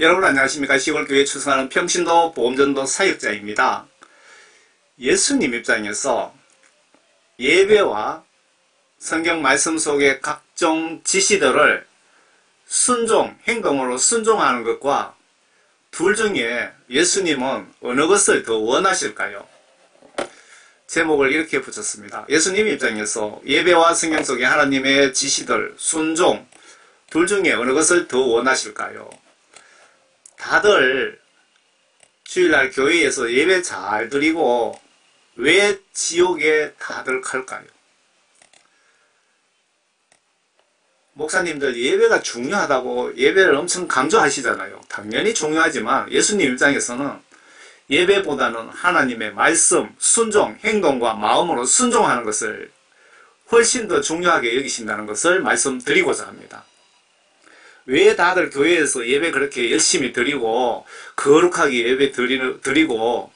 여러분 안녕하십니까. 시골교회에 출석하는 평신도 보험전도 사역자입니다. 예수님 입장에서 예배와 성경 말씀 속의 각종 지시들을 순종, 행동으로 순종하는 것과 둘 중에 예수님은 어느 것을 더 원하실까요? 제목을 이렇게 붙였습니다. 예수님 입장에서 예배와 성경 속의 하나님의 지시들, 순종, 둘 중에 어느 것을 더 원하실까요? 다들 주일날 교회에서 예배 잘 드리고 왜 지옥에 다들 갈까요? 목사님들 예배가 중요하다고 예배를 엄청 강조하시잖아요. 당연히 중요하지만 예수님 입장에서는 예배보다는 하나님의 말씀, 순종, 행동과 마음으로 순종하는 것을 훨씬 더 중요하게 여기신다는 것을 말씀드리고자 합니다. 왜 다들 교회에서 예배 그렇게 열심히 드리고 거룩하게 예배 드리고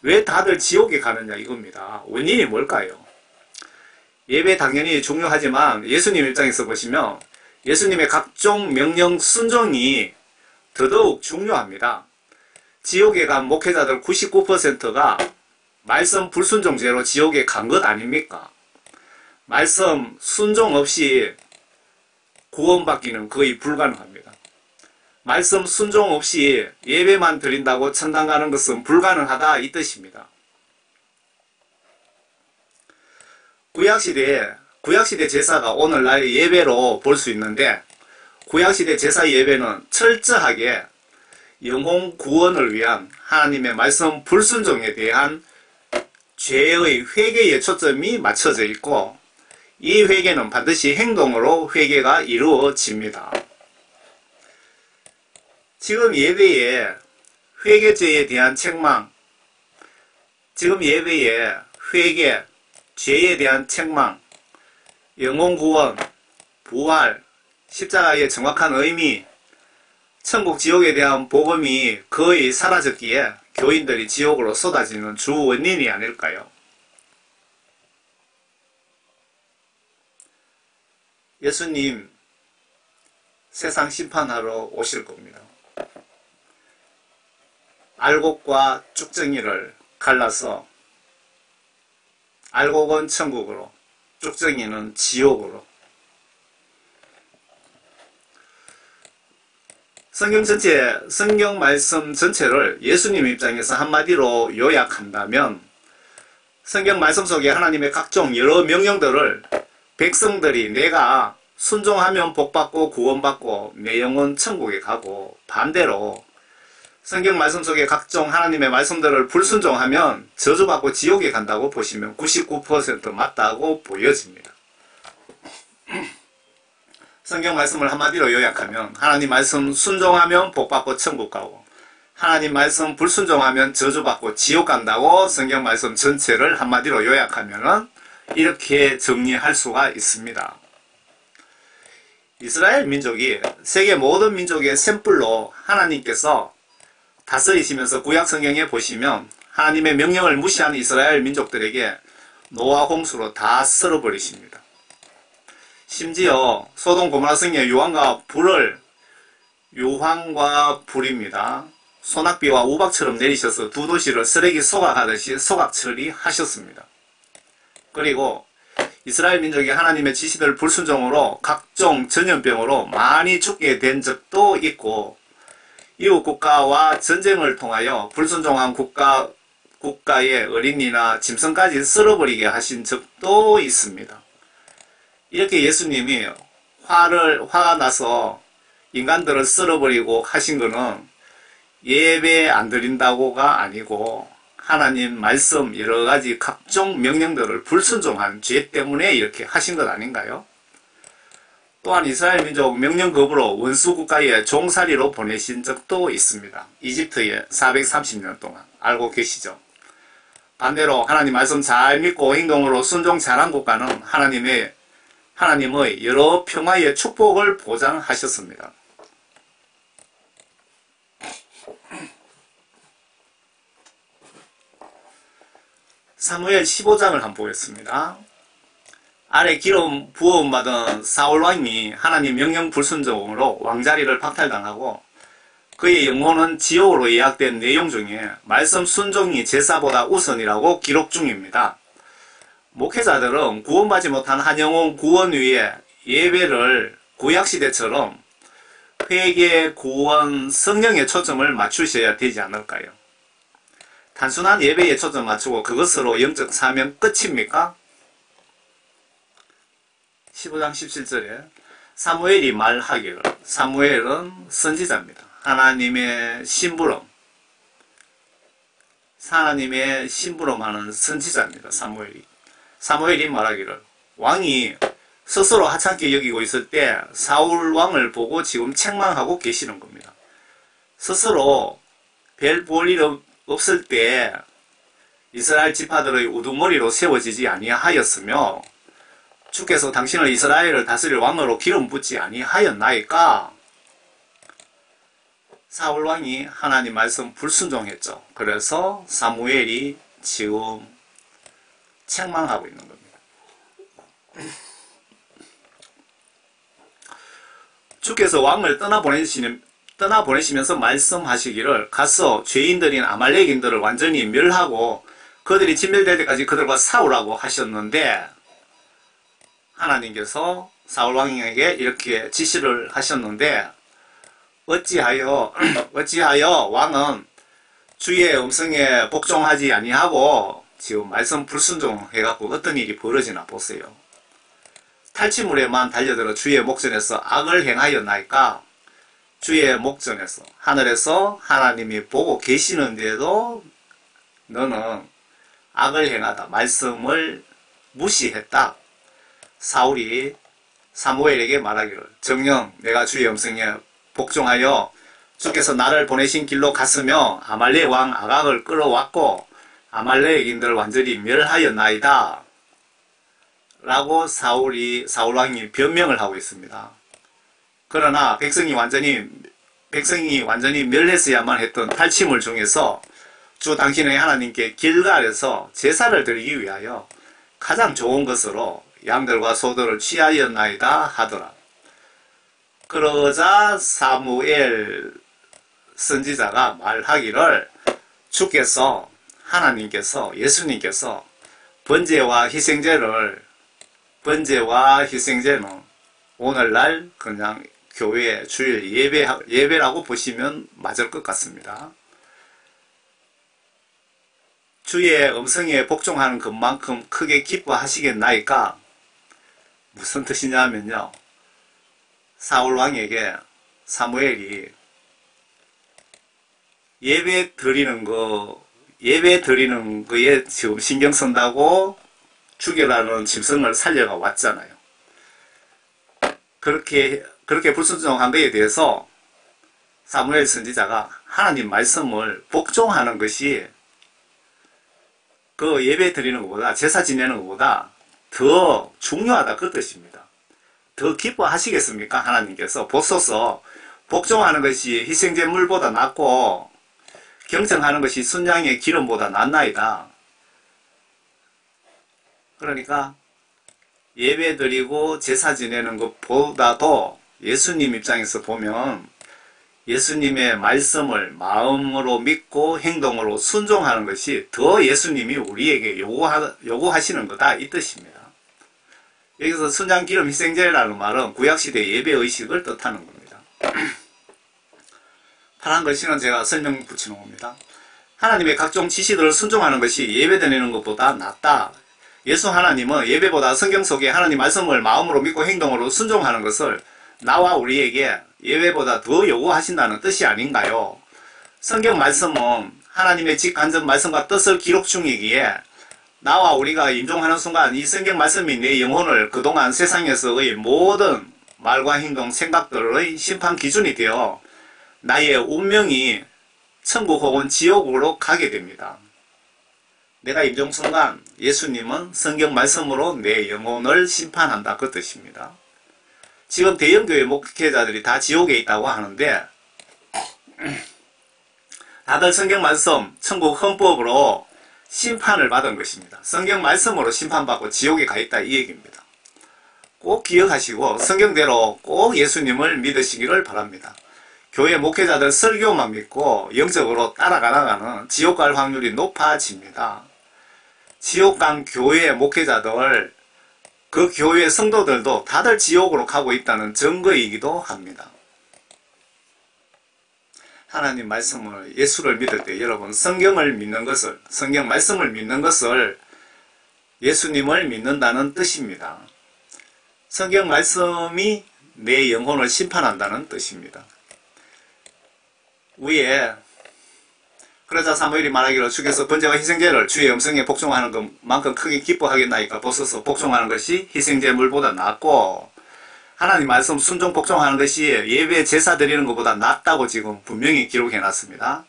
왜 다들 지옥에 가느냐 이겁니다. 원인이 뭘까요? 예배 당연히 중요하지만 예수님 입장에서 보시면 예수님의 각종 명령 순종이 더더욱 중요합니다. 지옥에 간 목회자들 99%가 말씀 불순종죄로 지옥에 간 것 아닙니까? 말씀 순종 없이 구원받기는 거의 불가능합니다. 말씀 순종 없이 예배만 드린다고 천당 가는 것은 불가능하다 이 뜻입니다. 구약시대 제사가 오늘날 예배로 볼 수 있는데 구약시대 제사 예배는 철저하게 영혼 구원을 위한 하나님의 말씀 불순종에 대한 죄의 회개에 초점이 맞춰져 있고 이 회개는 반드시 행동으로 회개가 이루어집니다. 지금 예배에 회개죄에 대한 책망, 지금 예배에 회개, 죄에 대한 책망, 영혼구원, 부활, 십자가의 정확한 의미, 천국 지옥에 대한 복음이 거의 사라졌기에 교인들이 지옥으로 쏟아지는 주 원인이 아닐까요? 예수님 세상 심판하러 오실 겁니다. 알곡과 쭉정이를 갈라서 알곡은 천국으로, 쭉정이는 지옥으로. 성경 말씀 전체를 예수님 입장에서 한마디로 요약한다면 성경 말씀 속에 하나님의 각종 여러 명령들을 백성들이 내가 순종하면 복받고 구원받고 내 영혼 천국에 가고 반대로 성경 말씀 속에 각종 하나님의 말씀들을 불순종하면 저주받고 지옥에 간다고 보시면 99% 맞다고 보여집니다. 성경 말씀을 한마디로 요약하면 하나님 말씀 순종하면 복받고 천국 가고 하나님 말씀 불순종하면 저주받고 지옥 간다고 성경 말씀 전체를 한마디로 요약하면 이렇게 정리할 수가 있습니다. 이스라엘 민족이 세계 모든 민족의 샘플로 하나님께서 다스리시면서 구약 성경에 보시면 하나님의 명령을 무시하는 이스라엘 민족들에게 노아 홍수로 다 썰어버리십니다. 심지어 소돔 고모라 성에 유황과 불입니다. 소낙비와 우박처럼 내리셔서 두 도시를 쓰레기 소각하듯이 소각 처리하셨습니다. 그리고 이스라엘 민족이 하나님의 지시들 불순종으로 각종 전염병으로 많이 죽게 된 적도 있고 이웃 국가와 전쟁을 통하여 불순종한 국가의 어린이나 짐승까지 썰어버리게 하신 적도 있습니다. 이렇게 예수님이 화가 나서 인간들을 썰어버리고 하신 것은 예배 안 드린다고가 아니고 하나님 말씀 여러가지 각종 명령들을 불순종한 죄 때문에 이렇게 하신 것 아닌가요? 또한 이스라엘 민족 명령 거부로 원수 국가에 종살이로 보내신 적도 있습니다. 이집트에 430년 동안. 알고 계시죠? 반대로 하나님 말씀 잘 믿고 행동으로 순종 잘한 국가는 하나님의 여러 평화의 축복을 보장하셨습니다. 사무엘 15장을 한번 보겠습니다. 아래 기름 부어받은 사울 왕이 하나님 명령 불순종으로 왕자리를 박탈당하고 그의 영혼은 지옥으로 예약된 내용 중에 말씀 순종이 제사보다 우선이라고 기록 중입니다. 목회자들은 구원받지 못한 한 영혼 구원 위에 예배를 구약시대처럼 회개, 구원, 성령에 초점을 맞추셔야 되지 않을까요? 단순한 예배에 초점 맞추고 그것으로 영적 사명 끝입니까? 15장 17절에 사무엘이 말하기를, 사무엘은 선지자입니다. 하나님의 심부름, 하나님의 심부름하는 선지자입니다. 사무엘이 말하기를, 왕이 스스로 하찮게 여기고 있을 때 사울 왕을 보고 지금 책망하고 계시는 겁니다. 스스로 별 볼 일 없을 때 이스라엘 지파들의 우두머리로 세워지지 아니하였으며 주께서 당신을 이스라엘을 다스릴 왕으로 기름 붓지 아니하였나이까? 사울 왕이 하나님 말씀 불순종했죠. 그래서 사무엘이 지금 책망하고 있는 겁니다. 주께서 왕을 떠나보내시면서 말씀하시기를, 가서 죄인들인 아말렉인들을 완전히 멸하고 그들이 진멸될 때까지 그들과 싸우라고 하셨는데, 하나님께서 사울 왕에게 이렇게 지시를 하셨는데, 어찌하여 왕은 주의 음성에 복종하지 아니하고 지금 말씀 불순종해갖고 어떤 일이 벌어지나 보세요. 탈취물에만 달려들어 주의 목전에서 악을 행하였나이까? 주의 목전에서, 하늘에서 하나님이 보고 계시는데도 너는 악을 행하다, 말씀을 무시했다. 사울이 사무엘에게 말하기를, 정녕 내가 주의 음성에 복종하여 주께서 나를 보내신 길로 갔으며 아말렉 왕 아각을 끌어왔고 아말렉인들을 완전히 멸하였나이다 라고 사울 왕이 변명을 하고 있습니다. 그러나 백성이 완전히 멸했어야만 했던 탈취물 중에서 주 당신의 하나님께 길갈에서 제사를 드리기 위하여 가장 좋은 것으로 양들과 소들을 취하였나이다 하더라. 그러자 사무엘 선지자가 말하기를, 주께서, 하나님께서, 예수님께서 번제와 희생제는 오늘날 그냥 교회 주일 예배라고 보시면 맞을 것 같습니다. 주의 음성에 복종하는 것만큼 크게 기뻐하시겠나이까? 무슨 뜻이냐면요, 사울 왕에게 사무엘이 예배 드리는 거에 지금 신경 쓴다고 죽여라는 짐승을 살려가 왔잖아요. 그렇게 불순종한 것에 대해서 사무엘 선지자가 하나님 말씀을 복종하는 것이 그 예배 드리는 것보다, 제사 지내는 것보다 더 중요하다, 그 뜻입니다. 더 기뻐하시겠습니까? 하나님께서 보소서, 복종하는 것이 희생제물보다 낫고 경청하는 것이 순양의 기름보다 낫나이다. 그러니까 예배 드리고 제사 지내는 것보다도 예수님 입장에서 보면 예수님의 말씀을 마음으로 믿고 행동으로 순종하는 것이 더 예수님이 우리에게 요구하시는 거다, 이 뜻입니다. 여기서 순양기름 희생제라는 말은 구약시대 예배의식을 뜻하는 겁니다. 파란 글씨는 제가 설명 붙이는 겁니다. 하나님의 각종 지시들을 순종하는 것이 예배 드리는 것보다 낫다. 예수 하나님은 예배보다 성경 속에 하나님 말씀을 마음으로 믿고 행동으로 순종하는 것을 나와 우리에게 예배보다 더 요구하신다는 뜻이 아닌가요? 성경 말씀은 하나님의 직간접 말씀과 뜻을 기록 중이기에 나와 우리가 임종하는 순간 이 성경 말씀이 내 영혼을 그동안 세상에서의 모든 말과 행동, 생각들의 심판 기준이 되어 나의 운명이 천국 혹은 지옥으로 가게 됩니다. 내가 임종 순간 예수님은 성경 말씀으로 내 영혼을 심판한다, 그 뜻입니다. 지금 대형교회 목회자들이 다 지옥에 있다고 하는데 다들 성경 말씀, 천국 헌법으로 심판을 받은 것입니다. 성경 말씀으로 심판받고 지옥에 가 있다, 이 얘기입니다. 꼭 기억하시고 성경대로 꼭 예수님을 믿으시기를 바랍니다. 교회 목회자들 설교만 믿고 영적으로 따라가다가는 지옥 갈 확률이 높아집니다. 지옥 간 교회 목회자들, 그 교회 성도들도 다들 지옥으로 가고 있다는 증거이기도 합니다. 하나님 말씀을, 예수를 믿을 때 여러분 성경을 믿는 것을, 성경 말씀을 믿는 것을 예수님을 믿는다는 뜻입니다. 성경 말씀이 내 영혼을 심판한다는 뜻입니다. 위에 그러자 사무엘이 말하기를 주께서 번제와 희생제를 주의 음성에 복종하는 것만큼 크게 기뻐하겠나이까 보소서. 복종하는 것이 희생제물보다 낫고 하나님 말씀 순종 복종하는 것이 예배 제사 드리는 것보다 낫다고 지금 분명히 기록해 놨습니다.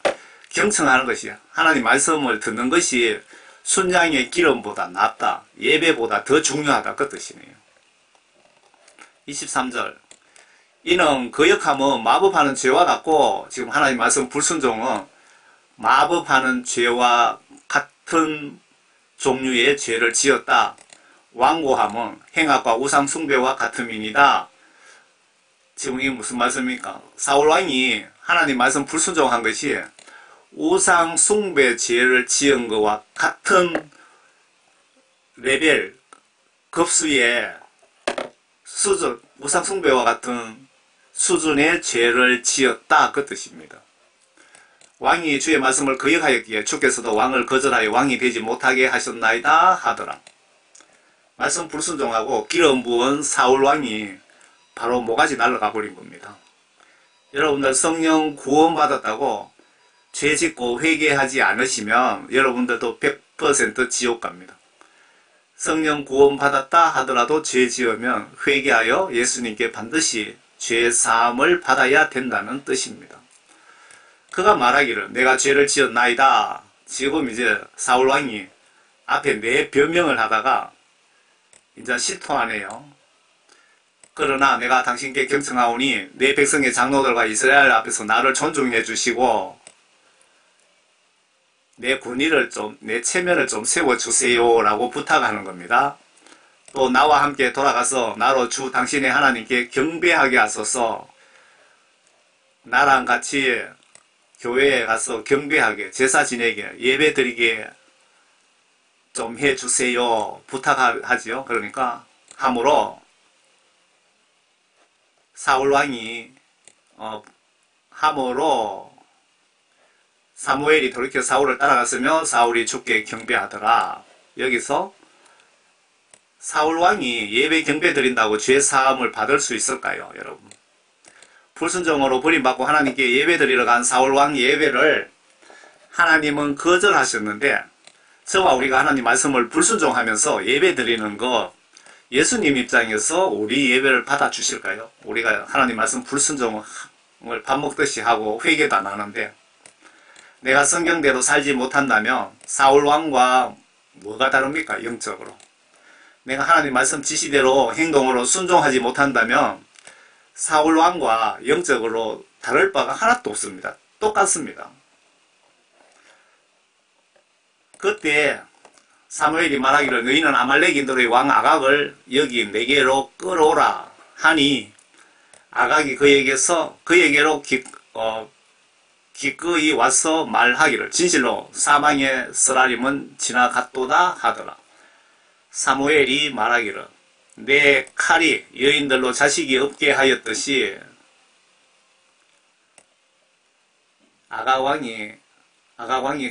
경청하는 것이, 하나님 말씀을 듣는 것이 순양의 기름보다 낫다, 예배보다 더 중요하다, 그 뜻이네요. 23절 이는 거역함은 마법하는 죄와 같고, 지금 하나님 말씀 불순종은 마법하는 죄와 같은 종류의 죄를 지었다. 완고함은 행악과 우상 숭배와 같음이니이다. 지금 이게 무슨 말씀입니까? 사울 왕이 하나님 말씀 불순종한 것이 우상 숭배 죄를 지은 것과 같은 레벨, 급수의 수준, 우상 숭배와 같은 수준의 죄를 지었다, 그 뜻입니다. 왕이 주의 말씀을 거역하였기에 주께서도 왕을 거절하여 왕이 되지 못하게 하셨나이다 하더라. 말씀 불순종하고 기름 부은 사울 왕이 바로 모가지 날아가 버린 겁니다. 여러분들 성령 구원 받았다고 죄 짓고 회개하지 않으시면 여러분들도 100% 지옥 갑니다. 성령 구원 받았다 하더라도 죄 지으면 회개하여 예수님께 반드시 죄 사함을 받아야 된다는 뜻입니다. 그가 말하기를 내가 죄를 지었나이다. 지금 이제 사울 왕이 앞에 내 변명을 하다가 이제 실토하네요. 그러나 내가 당신께 경청하오니 내 백성의 장로들과 이스라엘 앞에서 나를 존중해 주시고 내 군의를 좀, 내 체면을 좀 세워주세요 라고 부탁하는 겁니다. 또 나와 함께 돌아가서 나로 주 당신의 하나님께 경배하게 하소서. 나랑 같이 교회에 가서 경배하게, 제사 지내게, 예배 드리게 좀 해주세요 부탁하지요. 그러니까 함으로 사울왕이 함으로 사무엘이 돌이켜 사울을 따라갔으며 사울이 주께 경배하더라. 여기서 사울왕이 예배 경배 드린다고 죄 사함을 받을 수 있을까요, 여러분? 불순종으로 버림받고 하나님께 예배 드리러 간 사울왕 예배를 하나님은 거절하셨는데, 저와 우리가 하나님 말씀을 불순종하면서 예배 드리는 거 예수님 입장에서 우리 예배를 받아주실까요? 우리가 하나님 말씀 불순종을 밥 먹듯이 하고 회개도 안 하는데, 내가 성경대로 살지 못한다면 사울왕과 뭐가 다릅니까? 영적으로. 내가 하나님 말씀 지시대로 행동으로 순종하지 못한다면 사울왕과 영적으로 다를 바가 하나도 없습니다. 똑같습니다. 그때 사무엘이 말하기를 너희는 아말렉인들의 왕 아각을 여기 내게로 끌어오라 하니, 아각이 그에게로 기꺼이 와서 말하기를 진실로 사망의 쓰라림은 지나갔도다 하더라. 사무엘이 말하기를 내 칼이 여인들로 자식이 없게 하였듯이 아각왕이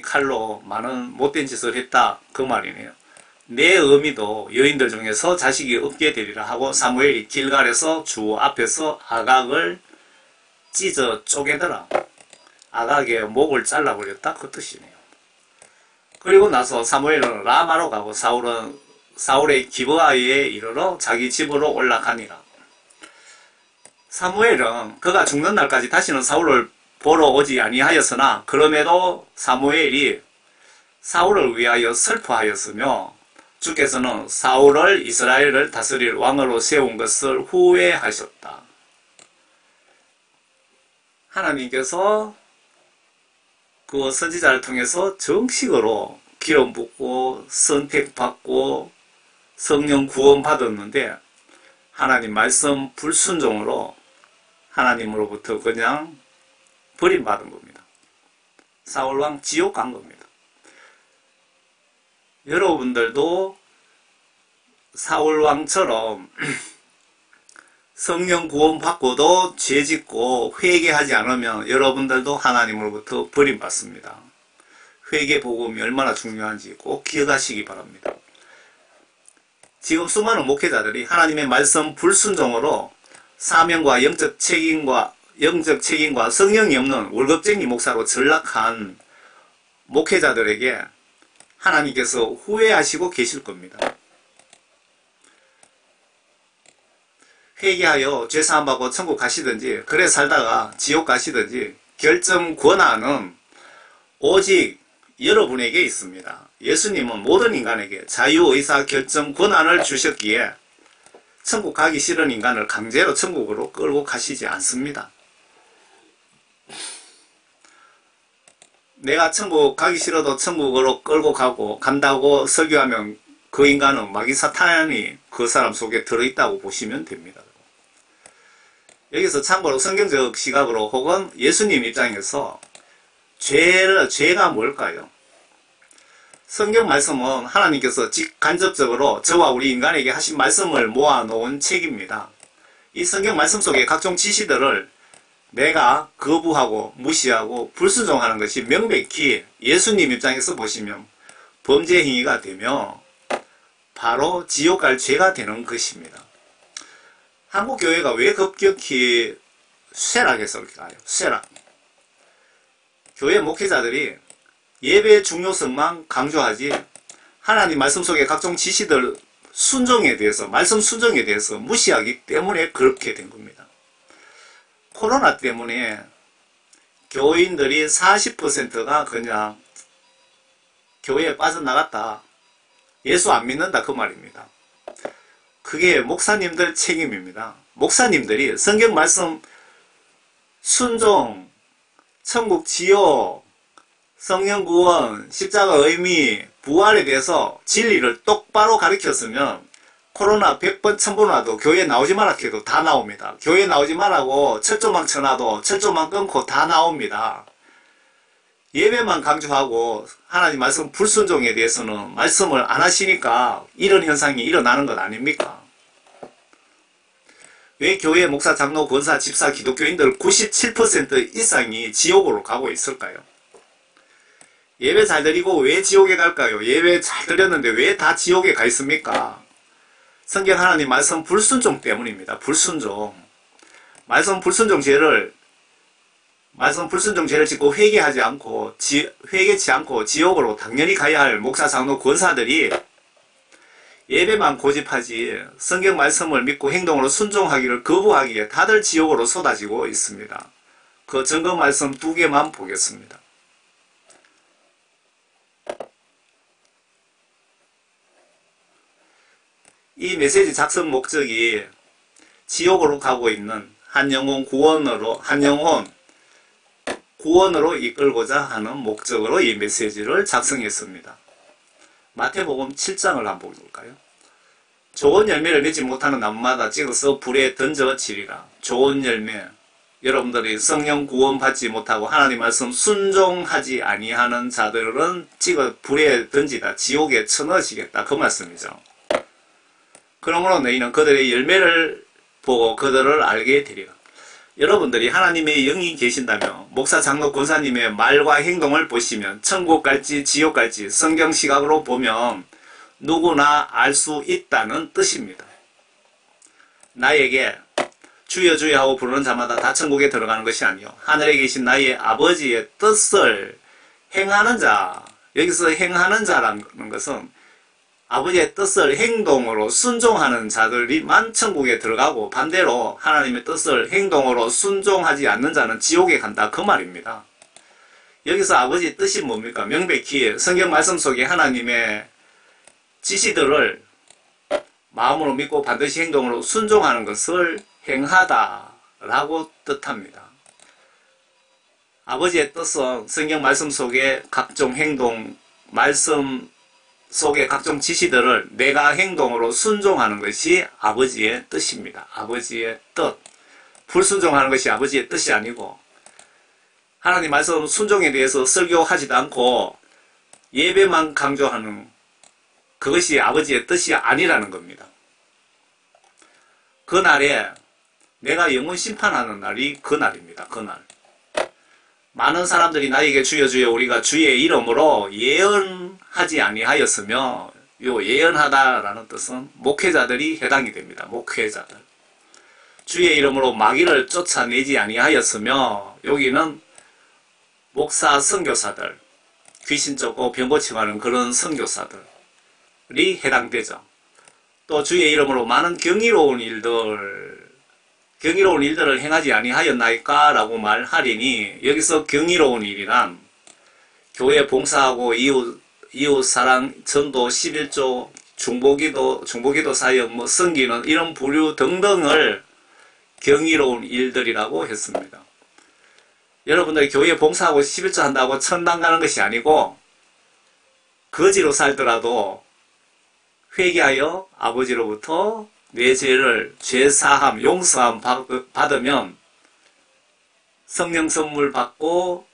칼로 많은 못된 짓을 했다, 그 말이네요. 내 어미도 여인들 중에서 자식이 없게 되리라 하고 사무엘이 길갈에서 주 앞에서 아각을 찢어 쪼개더라. 아각의 목을 잘라버렸다, 그 뜻이네요. 그리고 나서 사무엘은 라마로 가고 사울의 기브아에 이르러 자기 집으로 올라가니라. 사무엘은 그가 죽는 날까지 다시는 사울을 보러 오지 아니하였으나 그럼에도 사무엘이 사울을 위하여 슬퍼하였으며 주께서는 사울을 이스라엘을 다스릴 왕으로 세운 것을 후회하셨다. 하나님께서 그 선지자를 통해서 정식으로 기름 붓고 선택받고 성령 구원 받았는데, 하나님 말씀 불순종으로 하나님으로부터 그냥 버림받은 겁니다. 사울왕 지옥 간 겁니다. 여러분들도 사울왕처럼 성령 구원 받고도 죄 짓고 회개하지 않으면 여러분들도 하나님으로부터 버림받습니다. 회개 복음이 얼마나 중요한지 꼭 기억하시기 바랍니다. 지금 수많은 목회자들이 하나님의 말씀 불순종으로 사명과 영적 책임과 성령이 없는 월급쟁이 목사로 전락한 목회자들에게 하나님께서 후회하시고 계실 겁니다. 회개하여 죄사함 받고 천국 가시든지 그래 살다가 지옥 가시든지 결정 권한은 오직 여러분에게 있습니다. 예수님은 모든 인간에게 자유의사 결정 권한을 주셨기에 천국 가기 싫은 인간을 강제로 천국으로 끌고 가시지 않습니다. 내가 천국 가기 싫어도 천국으로 끌고 간다고 설교하면 그 인간은 마귀 사탄이 그 사람 속에 들어있다고 보시면 됩니다. 여기서 참고로 성경적 시각으로 혹은 예수님 입장에서 죄가 뭘까요? 성경 말씀은 하나님께서 직간접적으로 저와 우리 인간에게 하신 말씀을 모아놓은 책입니다. 이 성경 말씀 속에 각종 지시들을 내가 거부하고 무시하고 불순종하는 것이 명백히 예수님 입장에서 보시면 범죄 행위가 되며 바로 지옥 갈 죄가 되는 것입니다. 한국 교회가 왜 급격히 쇠락했을까요? 쇠락. 교회 목회자들이 예배의 중요성만 강조하지 하나님 말씀 속의 각종 지시들 순종에 대해서 말씀 순종에 대해서 무시하기 때문에 그렇게 된 겁니다. 코로나 때문에 교인들이 40%가 그냥 교회에 빠져나갔다. 예수 안 믿는다 그 말입니다. 그게 목사님들 책임입니다. 목사님들이 성경 말씀 순종, 천국 지옥, 성령 구원, 십자가 의미, 부활에 대해서 진리를 똑바로 가르쳤으면 코로나 100번 1000번 와도 교회 나오지 마라 해도 다 나옵니다. 교회 나오지 말라고 철조망 쳐놔도 철조망 끊고 다 나옵니다. 예배만 강조하고 하나님 말씀 불순종에 대해서는 말씀을 안 하시니까 이런 현상이 일어나는 것 아닙니까? 왜 교회 목사, 장로, 권사, 집사, 기독교인들 97% 이상이 지옥으로 가고 있을까요? 예배 잘 드리고 왜 지옥에 갈까요? 예배 잘 드렸는데 왜 다 지옥에 가 있습니까? 성경 하나님 말씀 불순종 때문입니다. 불순종. 말씀 불순종 죄를 짓고 회개치 않고 지옥으로 당연히 가야 할 목사, 장로, 권사들이 예배만 고집하지 성경 말씀을 믿고 행동으로 순종하기를 거부하기에 다들 지옥으로 쏟아지고 있습니다. 그 증거 말씀 2개만 보겠습니다. 이 메시지 작성 목적이 지옥으로 가고 있는 한 영혼 구원으로 이끌고자 하는 목적으로 이 메시지를 작성했습니다. 마태복음 7장을 한번 볼까요? 좋은 열매를 맺지 못하는 나무마다 찍어서 불에 던져치리라. 좋은 열매, 여러분들이 성령 구원 받지 못하고 하나님 말씀 순종하지 아니하는 자들은 찍어 불에 던지다 지옥에 쳐넣으시겠다 그 말씀이죠. 그러므로 너희는 그들의 열매를 보고 그들을 알게 되리라. 여러분들이 하나님의 영이 계신다면 목사, 장로, 권사님의 말과 행동을 보시면 천국 갈지 지옥 갈지 성경 시각으로 보면 누구나 알 수 있다는 뜻입니다. 나에게 주여 주여 하고 부르는 자마다 다 천국에 들어가는 것이 아니요 하늘에 계신 나의 아버지의 뜻을 행하는 자, 여기서 행하는 자라는 것은 아버지의 뜻을 행동으로 순종하는 자들이만 천국에 들어가고 반대로 하나님의 뜻을 행동으로 순종하지 않는 자는 지옥에 간다 그 말입니다. 여기서 아버지의 뜻이 뭡니까? 명백히 성경 말씀 속에 하나님의 지시들을 마음으로 믿고 반드시 행동으로 순종하는 것을 행하다라고 뜻합니다. 아버지의 뜻은 성경 말씀 속에 각종 행동, 말씀 속의 각종 지시들을 내가 행동으로 순종하는 것이 아버지의 뜻입니다. 아버지의 뜻. 불순종하는 것이 아버지의 뜻이 아니고 하나님 말씀 순종에 대해서 설교하지도 않고 예배만 강조하는 그것이 아버지의 뜻이 아니라는 겁니다. 그날에 내가 영원 심판하는 날이 그날입니다. 그날. 많은 사람들이 나에게 주여 주여 우리가 주의 이름으로 예언하지 아니하였으며, 요 예언하다라는 뜻은 목회자들이 해당이 됩니다. 목회자들. 주의 이름으로 마귀를 쫓아내지 아니하였으며, 여기는 목사 선교사들, 귀신 쫓고 병 고침하는 그런 선교사들이 해당되죠. 또 주의 이름으로 많은 경이로운 일들을 행하지 아니하였나이까? 라고 말하리니, 여기서 경이로운 일이란 교회 봉사하고 이웃사랑, 전도, 11조, 중보기도 사역, 섬기는 이런 부류 등등을 경이로운 일들이라고 했습니다. 여러분들 교회 봉사하고 11조 한다고 천당 가는 것이 아니고, 거지로 살더라도 회개하여 아버지로부터 내 죄를 죄사함, 용서함 받으면 성령 선물 받고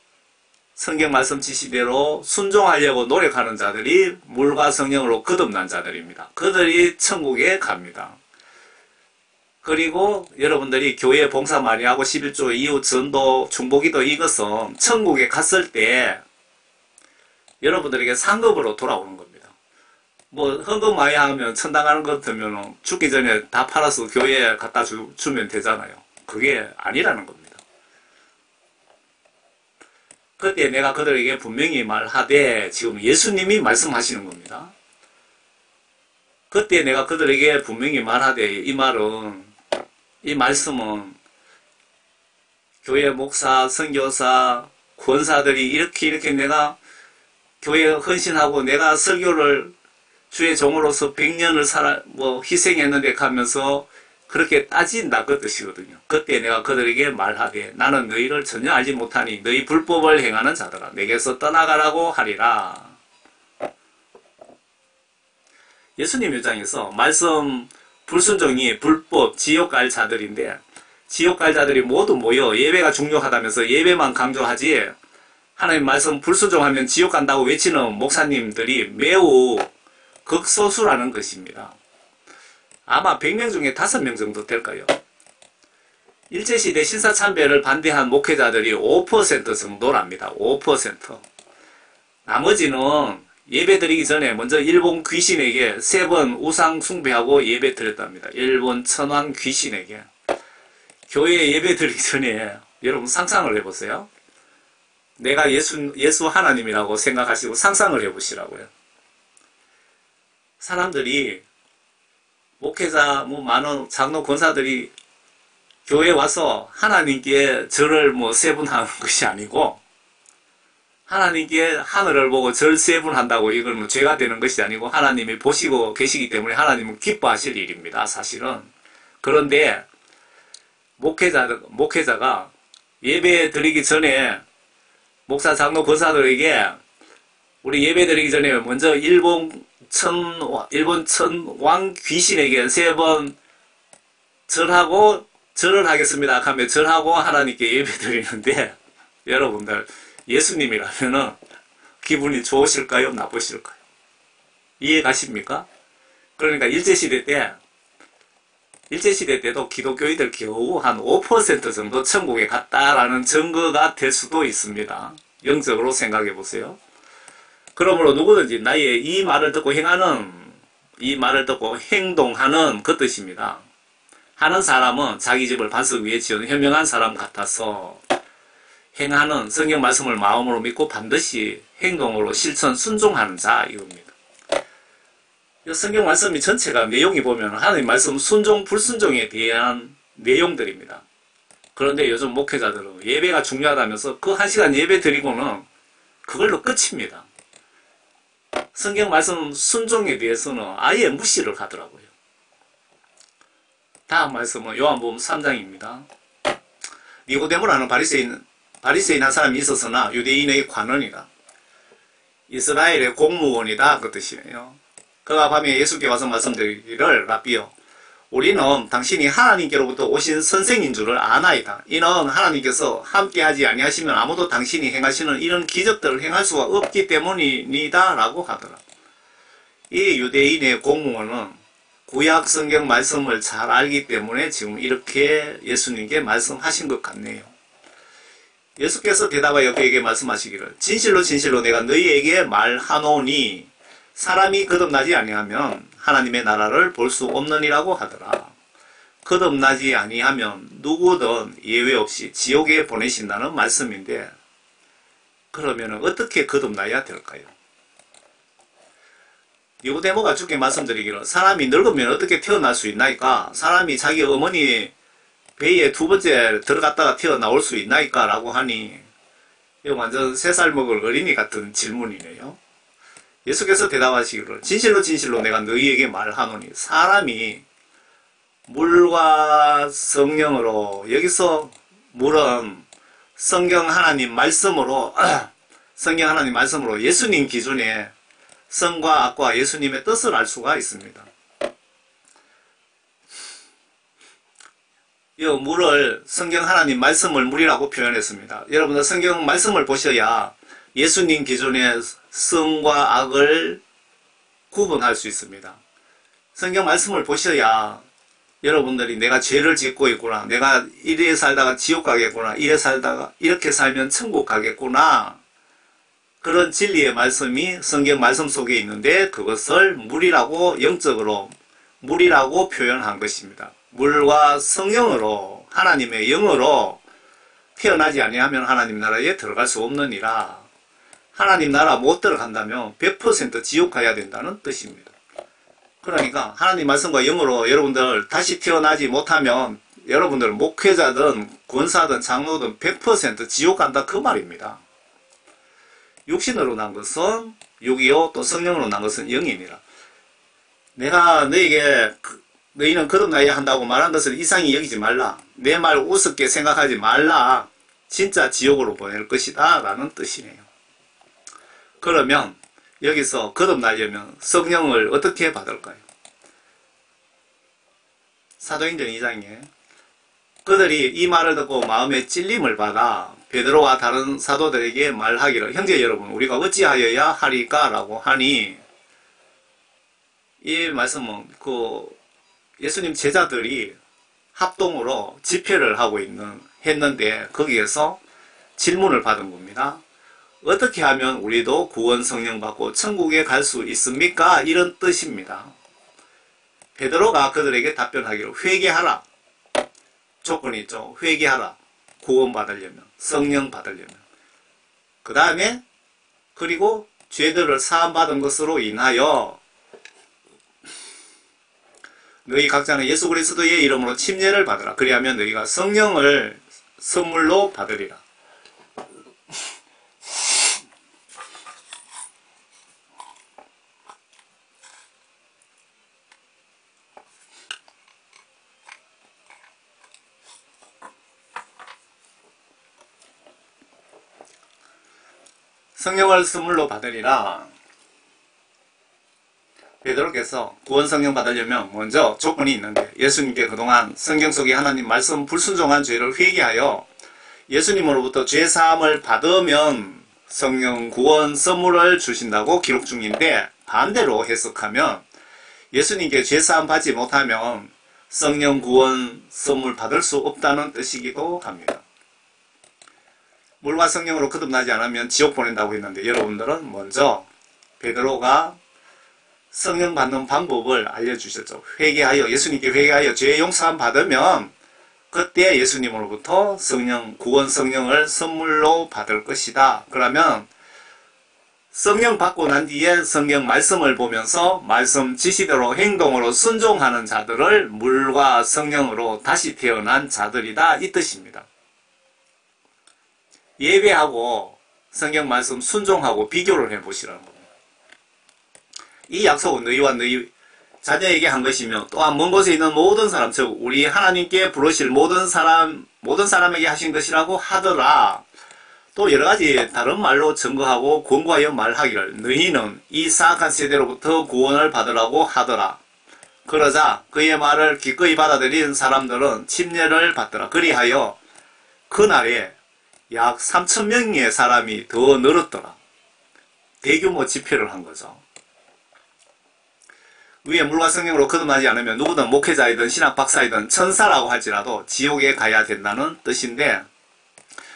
성경 말씀 지시대로 순종하려고 노력하는 자들이 물과 성령으로 거듭난 자들입니다. 그들이 천국에 갑니다. 그리고 여러분들이 교회 봉사 많이 하고 11조 이웃 전도 중보기도, 이것은 천국에 갔을 때 여러분들에게 상급으로 돌아오는 겁니다. 헌금 많이 하면 천당 가는 것 같으면 죽기 전에 다 팔아서 교회에 갖다 주면 되잖아요. 그게 아니라는 겁니다. 그때 내가 그들에게 분명히 말하되, 지금 예수님이 말씀하시는 겁니다. 그때 내가 그들에게 분명히 말하되, 이 말씀은 교회 목사, 선교사, 권사들이 이렇게 내가 교회에 헌신하고 내가 설교를 주의 종으로서 100년을 희생했는데 가면서 그렇게 따진다, 그 뜻이거든요. 그때 내가 그들에게 말하되, 나는 너희를 전혀 알지 못하니 너희 불법을 행하는 자들아 내게서 떠나가라고 하리라. 예수님 입장에서 말씀 불순종이 불법, 지옥 갈 자들인데, 지옥 갈 자들이 모두 모여 예배가 중요하다면서 예배만 강조하지, 하나님 말씀 불순종하면 지옥 간다고 외치는 목사님들이 매우 극소수라는 것입니다. 아마 100명 중에 5명 정도 될까요? 일제시대 신사참배를 반대한 목회자들이 5% 정도랍니다. 5%. 나머지는 예배드리기 전에 먼저 일본 귀신에게 3번 우상 숭배하고 예배 드렸답니다. 일본 천황 귀신에게. 교회에 예배 드리기 전에 여러분 상상을 해보세요. 내가 예수 하나님이라고 생각하시고 상상을 해보시라고요. 사람들이, 목회자, 많은 장로 권사들이 교회에 와서 하나님께 절을 3분 하는 것이 아니고, 하나님께 하늘을 보고 절 3분 한다고 이건 죄가 되는 것이 아니고, 하나님이 보시고 계시기 때문에 하나님은 기뻐하실 일입니다, 사실은. 그런데 목회자가 예배 드리기 전에 목사, 장로, 권사들에게 우리 예배 드리기 전에 먼저 일본 천왕 귀신에게 3번 절을 하겠습니다 하면 절하고 하나님께 예배 드리는데, 여러분들 예수님이라면은 기분이 좋으실까요? 나쁘실까요? 이해 가십니까? 그러니까 일제시대 때도 기독교인들 겨우 한 5% 정도 천국에 갔다라는 증거가 될 수도 있습니다. 영적으로 생각해 보세요. 그러므로 누구든지 나의 이 말을 듣고 행동하는 그 뜻입니다. 하는 사람은 자기 집을 반석 위에 지은 현명한 사람 같아서, 행하는 성경 말씀을 마음으로 믿고 반드시 행동으로 실천 순종하는 자, 이겁니다. 이 성경 말씀이 전체가 내용이 보면 하나님 말씀 순종 불순종에 대한 내용들입니다. 그런데 요즘 목회자들은 예배가 중요하다면서 그 1시간 예배 드리고는 그걸로 끝입니다. 성경 말씀 순종에 대해서는 아예 무시를 하더라고요. 다음 말씀은 요한복음 3장입니다. 니고데모라는 바리새인 한 사람이 있었으나 유대인의 관원이다. 이스라엘의 공무원이다, 그 뜻이에요. 그가 밤에 예수께 와서 말씀드리기를, 라비여, 우리는 당신이 하나님께로부터 오신 선생인 줄을 아나이다. 이는 하나님께서 함께하지 아니하시면 아무도 당신이 행하시는 이런 기적들을 행할 수가 없기 때문이니다 라고 하더라. 이 유대인의 공무원은 구약 성경 말씀을 잘 알기 때문에 지금 이렇게 예수님께 말씀하신 것 같네요. 예수께서 대답하여 그에게 말씀하시기를 진실로 진실로 내가 너희에게 말하노니 사람이 거듭나지 아니하면 하나님의 나라를 볼 수 없느니라고 하더라. 거듭나지 아니하면 누구든 예외 없이 지옥에 보내신다는 말씀인데 그러면 어떻게 거듭나야 될까요? 니고데모가 주께 말씀드리기를 사람이 늙으면 어떻게 태어날 수 있나이까? 사람이 자기 어머니 배에 두 번째 들어갔다가 튀어나올 수 있나이까? 라고 하니 이거 완전 3살 먹을 어린이 같은 질문이네요. 예수께서 대답하시기를 진실로 진실로 내가 너희에게 말하노니 사람이 물과 성령으로 여기서 물은 성경 하나님 말씀으로 성경 하나님 말씀으로 예수님 기준에 성과 악과 예수님의 뜻을 알 수가 있습니다. 이 물을 성경 하나님 말씀을 물이라고 표현했습니다. 여러분들 성경 말씀을 보셔야 예수님 기준의 성과 악을 구분할 수 있습니다. 성경 말씀을 보셔야 여러분들이 내가 죄를 짓고 있구나, 내가 이래 살다가 지옥 가겠구나, 이래 살다가 이렇게 살면 천국 가겠구나, 그런 진리의 말씀이 성경 말씀 속에 있는데 그것을 물이라고 영적으로 물이라고 표현한 것입니다. 물과 성령으로 하나님의 영으로 태어나지 아니하면 하나님 나라에 들어갈 수 없느니라. 하나님 나라 못 들어간다면 100% 지옥 가야 된다는 뜻입니다. 그러니까 하나님 말씀과 영으로 여러분들 다시 태어나지 못하면 여러분들 목회자든 권사든 장로든 100% 지옥 간다 그 말입니다. 육신으로 난 것은 육이요 또 성령으로 난 것은 영이니라. 내가 너에게 너희는 거듭나야 한다고 말한 것을 이상히 여기지 말라. 내 말 우습게 생각하지 말라. 진짜 지옥으로 보낼 것이다 라는 뜻이네요. 그러면 여기서 거듭나려면 성령을 어떻게 받을까요? 사도행전 2장에 그들이 이 말을 듣고 마음에 찔림을 받아 베드로와 다른 사도들에게 말하기를 형제 여러분 우리가 어찌하여야 하리까? 라고 하니 이 말씀은 예수님 제자들이 합동으로 집회를 하고 했는데 거기에서 질문을 받은 겁니다. 어떻게 하면 우리도 구원 성령 받고 천국에 갈 수 있습니까? 이런 뜻입니다. 베드로가 그들에게 답변하기로 회개하라. 조건이 있죠. 회개하라. 구원 받으려면, 성령 받으려면. 그 다음에 그리고 죄들을 사함받은 것으로 인하여 너희 각자는 예수 그리스도의 이름으로 침례를 받으라. 그리하면 너희가 성령을 선물로 받으리라. 성령을 선물로 받으리라. 베드로께서 구원 성령 받으려면 먼저 조건이 있는데 예수님께 그동안 성경 속의 하나님 말씀 불순종한 죄를 회개하여 예수님으로부터 죄사함을 받으면 성령 구원 선물을 주신다고 기록 중인데 반대로 해석하면 예수님께 죄사함 받지 못하면 성령 구원 선물 받을 수 없다는 뜻이기도 합니다. 물과 성령으로 거듭나지 않으면 지옥 보낸다고 했는데 여러분들은 먼저 베드로가 성령 받는 방법을 알려주셨죠. 회개하여 예수님께 회개하여 죄 용서함 받으면 그때 예수님으로부터 성령 구원 성령을 선물로 받을 것이다. 그러면 성령 받고 난 뒤에 성경 말씀을 보면서 말씀 지시대로 행동으로 순종하는 자들을 물과 성령으로 다시 태어난 자들이다 이 뜻입니다. 예배하고 성경 말씀 순종하고 비교를 해보시라는 겁니다. 이 약속은 너희와 너희 자녀에게 한 것이며 또한 먼 곳에 있는 모든 사람 즉 우리 하나님께 부르실 모든 사람에게 하신 것이라고 하더라. 또 여러가지 다른 말로 증거하고 권고하여 말하기를 너희는 이 사악한 세대로부터 구원을 받으라고 하더라. 그러자 그의 말을 기꺼이 받아들인 사람들은 침례를 받더라. 그리하여 그날에 약 3,000명의 사람이 더 늘었더라. 대규모 집회를 한 거죠. 위에 물과 성령으로 거듭나지 않으면 누구든 목회자이든 신학 박사이든 천사라고 할지라도 지옥에 가야 된다는 뜻인데,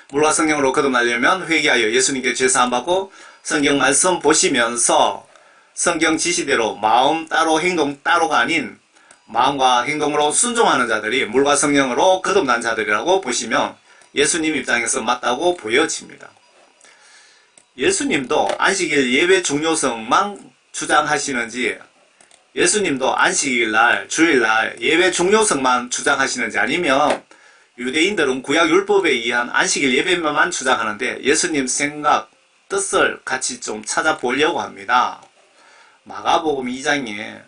물과 성령으로 거듭나려면 회개하여 예수님께 죄사함 받고 성경 말씀 보시면서 성경 지시대로 마음 따로 행동 따로가 아닌 마음과 행동으로 순종하는 자들이 물과 성령으로 거듭난 자들이라고 보시면 예수님 입장에서 맞다고 보여집니다. 예수님도 안식일 예배 중요성만 주장하시는지, 예수님도 안식일날, 주일날 예배 중요성만 주장하시는지, 아니면 유대인들은 구약 율법에 의한 안식일 예배만 주장하는데 예수님 생각, 뜻을 같이 좀 찾아보려고 합니다. 마가복음 2장에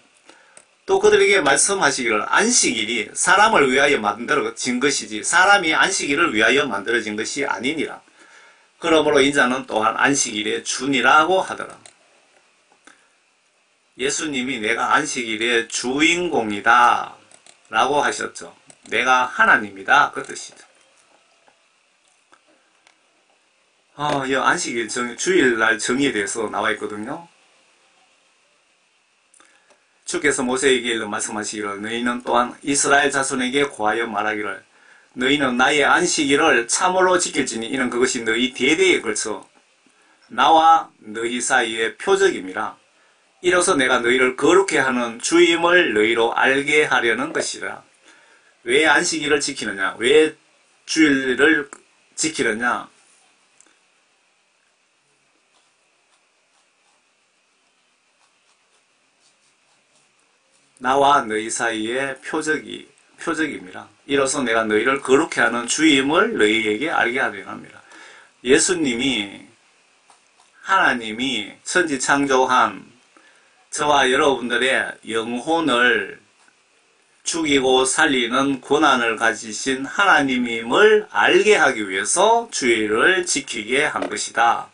또 그들에게 말씀하시기를 안식일이 사람을 위하여 만들어진 것이지 사람이 안식일을 위하여 만들어진 것이 아니니라. 그러므로 인자는 또한 안식일의 주니라고 하더라. 예수님이 내가 안식일의 주인공이다 라고 하셨죠. 내가 하나님이다 그 뜻이죠. 이 안식일 주일날 정의에 대해서 나와 있거든요. 주께서 모세에게 일러 말씀하시기를 너희는 또한 이스라엘 자손에게 고하여 말하기를 너희는 나의 안식일을 참으로 지킬지니 이는 그것이 너희 대대에 걸쳐 나와 너희 사이의 표적임이라. 이로써 내가 너희를 거룩해 하는 주임을 너희로 알게 하려는 것이라. 왜 안식일을 지키느냐? 왜 주일을 지키느냐? 나와 너희 사이의 표적임이라. 이로써 내가 너희를 거룩해 하는 주임을 너희에게 알게 하려는 합니다. 예수님이, 하나님이 천지 창조한 저와 여러분들의 영혼을 죽이고 살리는 권한을 가지신 하나님임을 알게 하기 위해서 주일을 지키게 한 것이다.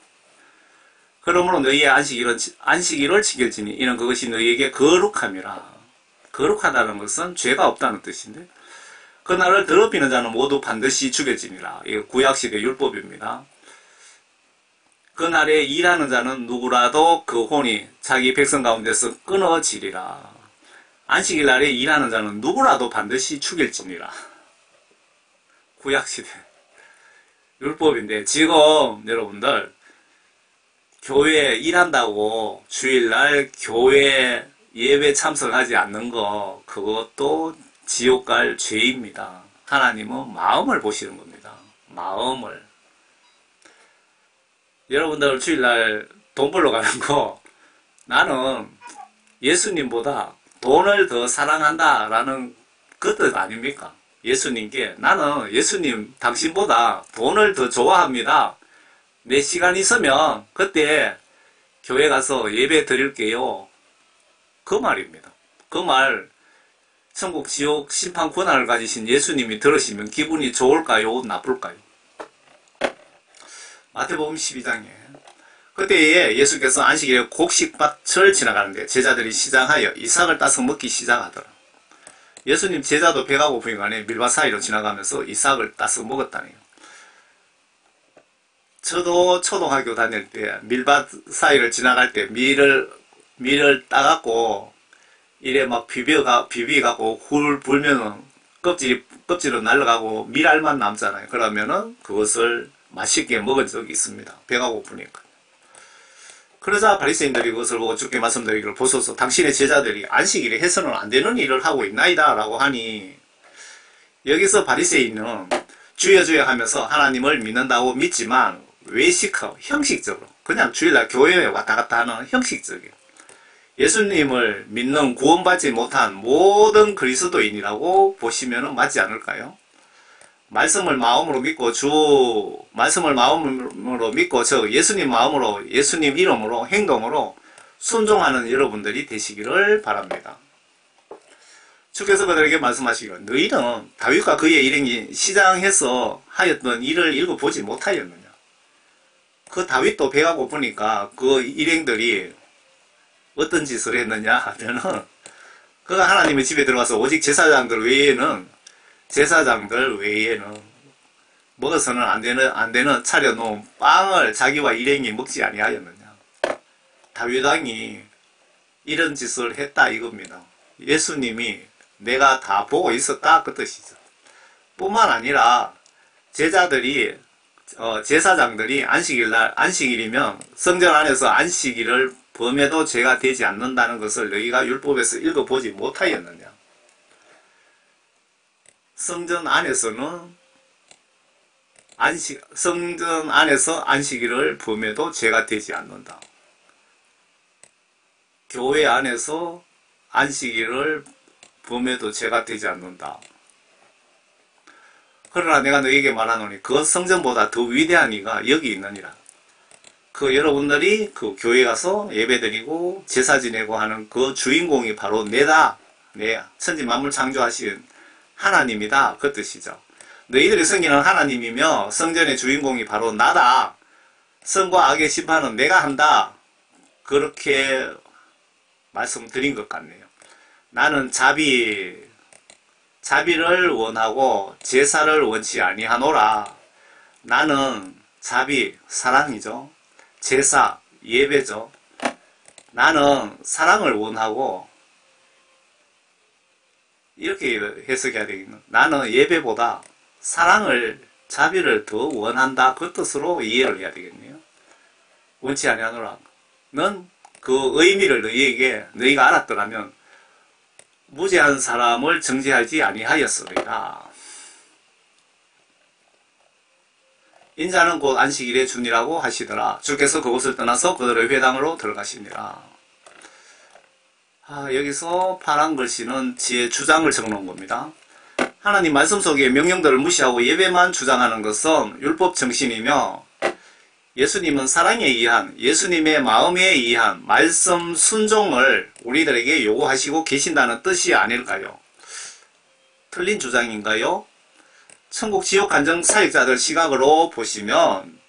그러므로 너희의 안식일을 지킬지니 이는 그것이 너희에게 거룩함이라. 거룩하다는 것은 죄가 없다는 뜻인데, 그날을 더럽히는 자는 모두 반드시 죽여지니라. 이거 구약시대 율법입니다. 그날에 일하는 자는 누구라도 그 혼이 자기 백성 가운데서 끊어지리라. 안식일 날에 일하는 자는 누구라도 반드시 죽일지니라. 구약시대 율법인데, 지금 여러분들 교회에 일한다고 주일날 교회 예배 참석하지 않는 거, 그것도 지옥 갈 죄입니다. 하나님은 마음을 보시는 겁니다. 마음을. 여러분들 주일날 돈 벌러 가는 거, 나는 예수님보다 돈을 더 사랑한다 라는 그 뜻 아닙니까? 예수님께 나는 예수님 당신보다 돈을 더 좋아합니다. 내 시간 있으면 그때 교회 가서 예배 드릴게요. 그 말입니다. 그 말 천국 지옥 심판 권한을 가지신 예수님이 들으시면 기분이 좋을까요? 나쁠까요? 마태복음 12장에 그때에 예수께서 안식일에 곡식밭을 지나가는데 제자들이 시장하여 이삭을 따서 먹기 시작하더라. 예수님 제자도 배가 고프니까 밀밭 사이로 지나가면서 이삭을 따서 먹었다네요. 저도 초등학교 다닐 때 밀밭 사이를 지나갈 때 밀을 따갖고 이래 막 비비갖고 훌 불면은 껍질은 날아가고 밀알만 남잖아요. 그러면은 그것을 맛있게 먹은 적이 있습니다. 배가 고프니까. 그러자 바리새인들이 그것을 보고 주께 말씀드리기를 보소서 당신의 제자들이 안식일에 해서는 안 되는 일을 하고 있나이다 라고 하니, 여기서 바리새인은 주여 주여 하면서 하나님을 믿는다고 믿지만 외식하고 형식적으로 그냥 주일날 교회에 왔다 갔다 하는 형식적인, 예수님을 믿는 구원받지 못한 모든 그리스도인이라고 보시면 맞지 않을까요? 말씀을 마음으로 믿고 말씀을 마음으로 믿고 예수님 마음으로, 예수님 이름으로, 행동으로 순종하는 여러분들이 되시기를 바랍니다. 주께서 그들에게 말씀하시기를 너희는 다윗과 그의 일행이 시장에서 하였던 일을 읽어보지 못하였느냐. 그 다윗도 배가 고프니까 그 일행들이 어떤 짓을 했느냐 하면은 그가 하나님의 집에 들어가서 오직 제사장들 외에는 먹어서는 안 되는 차려놓은 빵을 자기와 일행이 먹지 아니하였느냐. 다윗 왕이 이런 짓을 했다 이겁니다. 예수님이 내가 다 보고 있었다 그 뜻이죠. 뿐만 아니라 제자들이 제사장들이 안식일이면 성전 안에서 안식일을 범해도 죄가 되지 않는다는 것을 너희가 율법에서 읽어보지 못하였느냐. 성전 안에서 안식일을 범해도 죄가 되지 않는다. 교회 안에서 안식일을 범해도 죄가 되지 않는다. 그러나 내가 너에게 말하노니 그 성전보다 더 위대한 이가 여기 있느니라. 그 여러분들이 그 교회 가서 예배드리고 제사 지내고 하는 그 주인공이 바로 내다. 내 천지 만물 창조하신 하나님이다. 그 뜻이죠. 너희들이 섬기는 하나님이며 성전의 주인공이 바로 나다. 선과 악의 심판은 내가 한다. 그렇게 말씀드린 것 같네요. 나는 자비를 원하고 제사를 원치 아니하노라. 나는 자비, 사랑이죠. 제사, 예배죠. 나는 사랑을 원하고 이렇게 해석해야 되겠네. 나는 예배보다 사랑을, 자비를 더 원한다. 그 뜻으로 이해를 해야 되겠네요. 원치 아니하노라. 는 그 의미를 너희가 알았더라면 무죄한 사람을 정죄하지 아니하였으리라. 인자는 곧 안식일의 주니라고 하시더라. 주께서 그곳을 떠나서 그들의 회당으로 들어가시니라. 여기서 파란 글씨는 지의 주장을 적어놓은 겁니다. 하나님 말씀 속의 명령들을 무시하고 예배만 주장하는 것은 율법 정신이며 예수님은 사랑에 의한, 예수님의 마음에 의한 말씀 순종을 우리들에게 요구하시고 계신다는 뜻이 아닐까요? 틀린 주장인가요? 천국 지옥 간증 사역자들 시각으로 보시면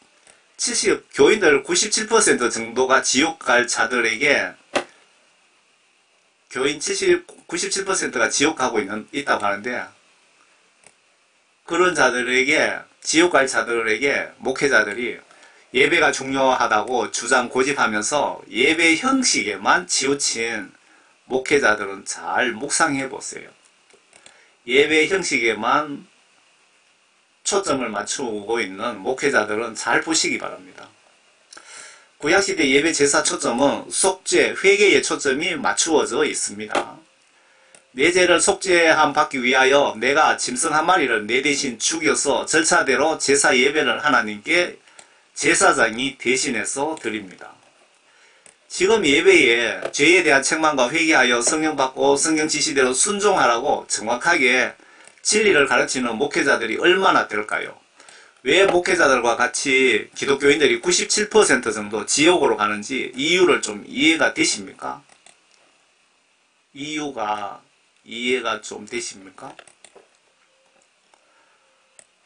교인들 97% 정도가 지옥 갈 자들에게 교인 97%가 지옥 가고 있다고 하는데 그런 자들에게 지옥 갈 자들에게 목회자들이 예배가 중요하다고 주장 고집하면서 예배 형식에만 치우친 목회자들은 잘 묵상해 보세요. 예배 형식에만 초점을 맞추고 있는 목회자들은 잘 보시기 바랍니다. 구약시대 예배 제사 초점은 속죄, 회개의 초점이 맞추어져 있습니다. 내 죄를 속죄함 받기 위하여 내가 짐승 한 마리를 내 대신 죽여서 절차대로 제사 예배를 하나님께 제사장이 대신해서 드립니다. 지금 예배에 죄에 대한 책망과 회개하여 성령 받고 성경 지시대로 순종하라고 정확하게 진리를 가르치는 목회자들이 얼마나 될까요? 왜 목회자들과 같이 기독교인들이 97% 정도 지옥으로 가는지 이유를 좀 이해가 되십니까? 이해가 좀 되십니까?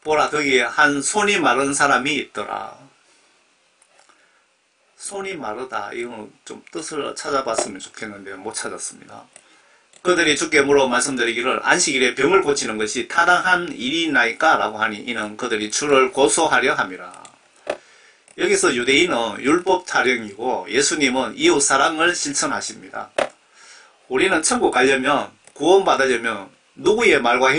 보라, 거기에 한 손이 마른 사람이 있더라. 손이 마르다. 이건 좀 뜻을 찾아봤으면 좋겠는데 못 찾았습니다. 그들이 주께 물어 말씀드리기를 안식일에 병을 고치는 것이 타당한 일이나이까? 라고 하니 이는 그들이 주를 고소하려 함이라. 여기서 유대인은 율법 타령이고 예수님은 이웃 사랑을 실천하십니다. 우리는 천국 가려면, 구원받으려면 누구의 말과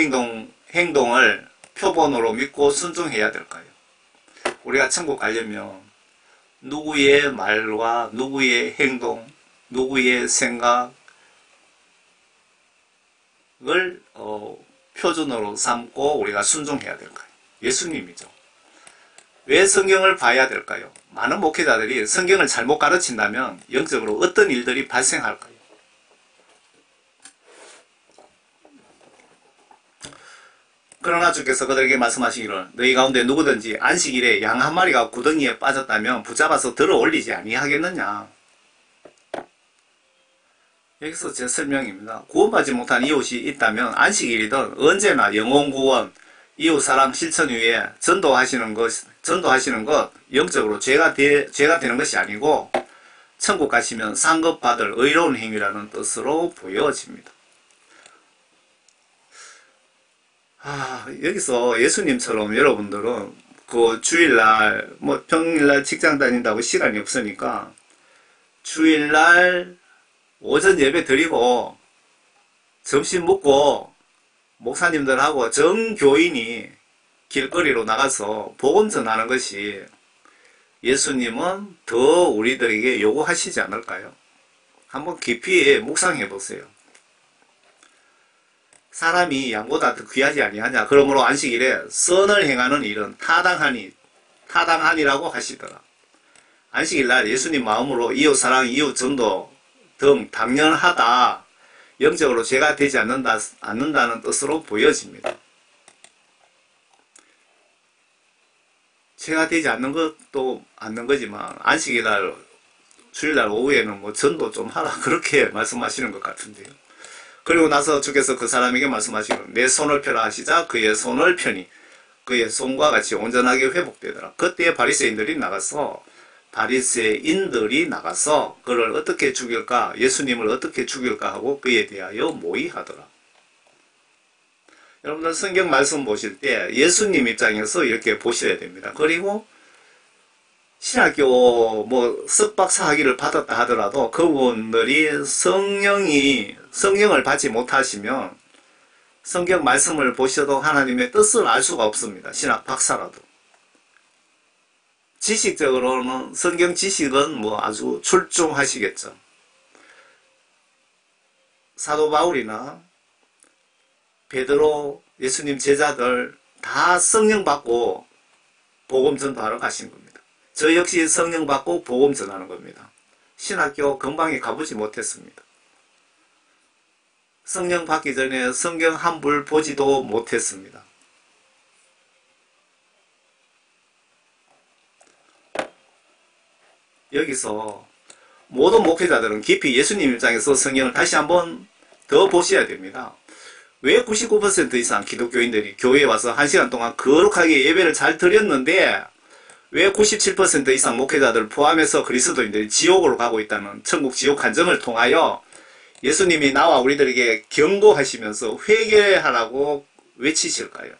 행동을 표본으로 믿고 순종해야 될까요? 우리가 천국 가려면 누구의 말과 누구의 행동, 누구의 생각을 표준으로 삼고 우리가 순종해야 될까요? 예수님이죠. 왜 성경을 봐야 될까요? 많은 목회자들이 성경을 잘못 가르친다면 영적으로 어떤 일들이 발생할까요? 그러나 주께서 그들에게 말씀하시기를 너희 가운데 누구든지 안식일에 양 한 마리가 구덩이에 빠졌다면 붙잡아서 들어 올리지 아니하겠느냐. 여기서 제 설명입니다. 구원받지 못한 이웃이 있다면 안식일이든 언제나 영혼구원, 이웃사랑 실천 위에 전도하시는 것 영적으로 죄가 되는 것이 아니고 천국 가시면 상급받을 의로운 행위라는 뜻으로 보여집니다. 여기서 예수님처럼 여러분들은 그 주일날, 뭐 평일날 직장 다닌다고 시간이 없으니까 주일날 오전 예배 드리고 점심 먹고 목사님들하고 전 교인이 길거리로 나가서 복음 전하는 것이 예수님은 더 우리들에게 요구하시지 않을까요? 한번 깊이 묵상해 보세요. 사람이 양보다 더 귀하지 아니하냐. 그러므로 안식일에 선을 행하는 일은 타당하니라고 하시더라. 안식일날 예수님 마음으로 이웃사랑, 이웃전도 등 당연하다. 영적으로 죄가 되지 않는다는 뜻으로 보여집니다. 죄가 되지 않는 것도 않는 거지만 안식일날 주일날 오후에는 뭐 전도 좀 하라 그렇게 말씀하시는 것 같은데요. 그리고 나서 주께서 그 사람에게 말씀하시기를 내 손을 펴라 하시자 그의 손을 펴니 그의 손과 같이 온전하게 회복되더라. 그때 바리새인들이 나가서 그를 어떻게 죽일까, 예수님을 어떻게 죽일까 하고 그에 대하여 모의하더라. 여러분들 성경 말씀 보실 때 예수님 입장에서 이렇게 보셔야 됩니다. 그리고 신학교 뭐 석박사 학위를 받았다 하더라도 그분들이 성령을 받지 못하시면 성경 말씀을 보셔도 하나님의 뜻을 알 수가 없습니다. 신학 박사라도. 지식적으로는 성경 지식은 뭐 아주 출중하시겠죠. 사도 바울이나 베드로, 예수님 제자들 다 성령 받고 복음 전도하러 가신 겁니다. 저 역시 성령 받고 복음 전하는 겁니다. 신학교 건방에 가보지 못했습니다. 성령 받기 전에 성경 한 불 보지도 못했습니다. 여기서 모든 목회자들은 깊이 예수님 입장에서 성경을 다시 한번 더 보셔야 됩니다. 왜 99% 이상 기독교인들이 교회에 와서 1시간 동안 거룩하게 예배를 잘 드렸는데 왜 97% 이상 목회자들 포함해서 그리스도인들이 지옥으로 가고 있다는 천국 지옥 간증을 통하여 예수님이 나와 우리들에게 경고하시면서 회개하라고 외치실까요?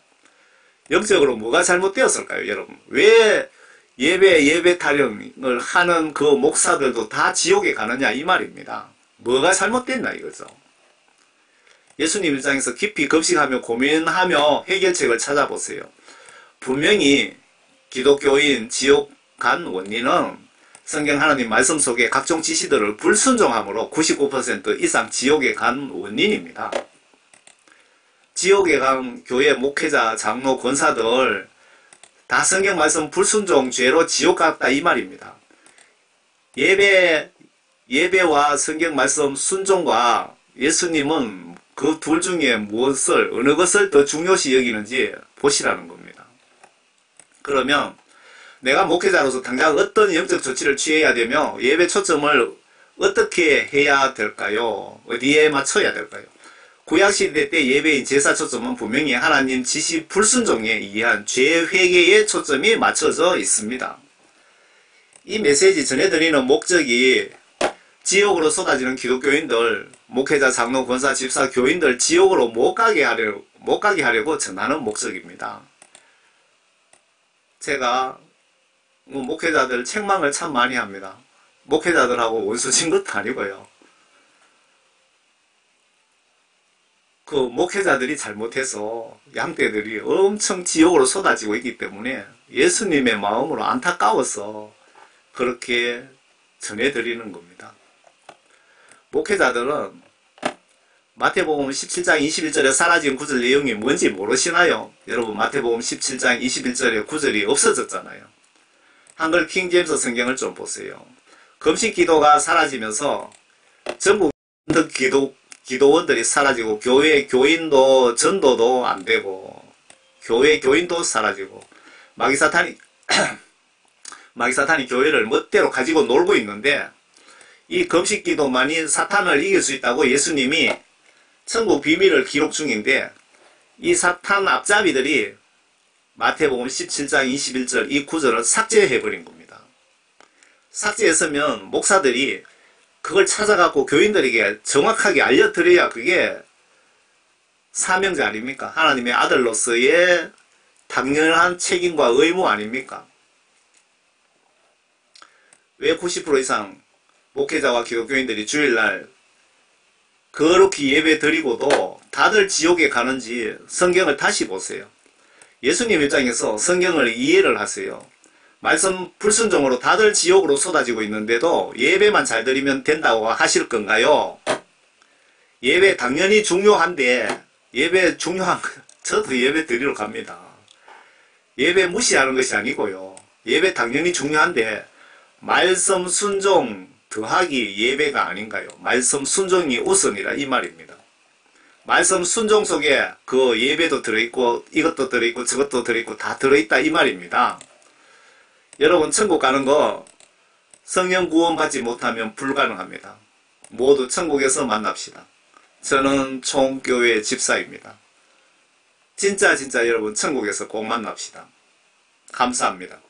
영적으로 뭐가 잘못되었을까요, 여러분? 왜 예배 타령을 하는 그 목사들도 다 지옥에 가느냐 이 말입니다. 뭐가 잘못됐나 이거죠. 예수님 입장에서 깊이 급식하며 고민하며 해결책을 찾아보세요. 분명히 기독교인 지옥 간 원인은 성경 하나님 말씀 속에 각종 지시들을 불순종함으로 99% 이상 지옥에 간 원인입니다. 지옥에 간 교회 목회자, 장로, 권사들 다 성경 말씀 불순종 죄로 지옥 갔다 이 말입니다. 예배와 성경 말씀 순종과 예수님은 그 둘 중에 어느 것을 더 중요시 여기는지 보시라는 겁니다. 그러면 내가 목회자로서 당장 어떤 영적 조치를 취해야 되며 예배 초점을 어떻게 해야 될까요? 어디에 맞춰야 될까요? 구약시대 때 예배인 제사 초점은 분명히 하나님 지시 불순종에 의한 죄 회개에 초점이 맞춰져 있습니다. 이 메시지 전해드리는 목적이 지옥으로 쏟아지는 기독교인들, 목회자, 장로, 권사, 집사, 교인들 지옥으로 못 가게 하려고 전하는 목적입니다. 제가 목회자들 책망을 참 많이 합니다. 목회자들하고 원수진 것도 아니고요. 그 목회자들이 잘못해서 양떼들이 엄청 지옥으로 쏟아지고 있기 때문에 예수님의 마음으로 안타까워서 그렇게 전해드리는 겁니다. 목회자들은 마태복음 17장 21절에 사라진 구절 내용이 뭔지 모르시나요? 여러분 마태복음 17장 21절에 구절이 없어졌잖아요. 한글 킹제임스 성경을 좀 보세요. 금식 기도가 사라지면서 전국 기도원들이 사라지고 교회 교인도 전도도 안되고 교회 교인도 사라지고 마귀사탄이 교회를 멋대로 가지고 놀고 있는데 이 금식기도만이 사탄을 이길 수 있다고 예수님이 천국 비밀을 기록 중인데 이 사탄 앞잡이들이 마태복음 17장 21절 이 구절을 삭제해버린 겁니다. 삭제했으면 목사들이 그걸 찾아갖고 교인들에게 정확하게 알려드려야 그게 사명자 아닙니까? 하나님의 아들로서의 당연한 책임과 의무 아닙니까? 왜 90% 이상 목회자와 기독교인들이 주일날 거룩히 예배 드리고도 다들 지옥에 가는지 성경을 다시 보세요. 예수님 입장에서 성경을 이해를 하세요. 말씀 불순종으로 다들 지옥으로 쏟아지고 있는데도 예배만 잘 드리면 된다고 하실 건가요? 예배 당연히 중요한데, 예배 중요한 거, 저도 예배 드리러 갑니다. 예배 무시하는 것이 아니고요. 예배 당연히 중요한데 말씀 순종 더하기 예배가 아닌가요? 말씀 순종이 우선이라 이 말입니다. 말씀 순종 속에 그 예배도 들어있고 이것도 들어있고 저것도 들어있고 다 들어있다 이 말입니다. 여러분 천국 가는 거 성령 구원 받지 못하면 불가능합니다. 모두 천국에서 만납시다. 저는 총교회 집사입니다. 진짜 여러분 천국에서 꼭 만납시다. 감사합니다.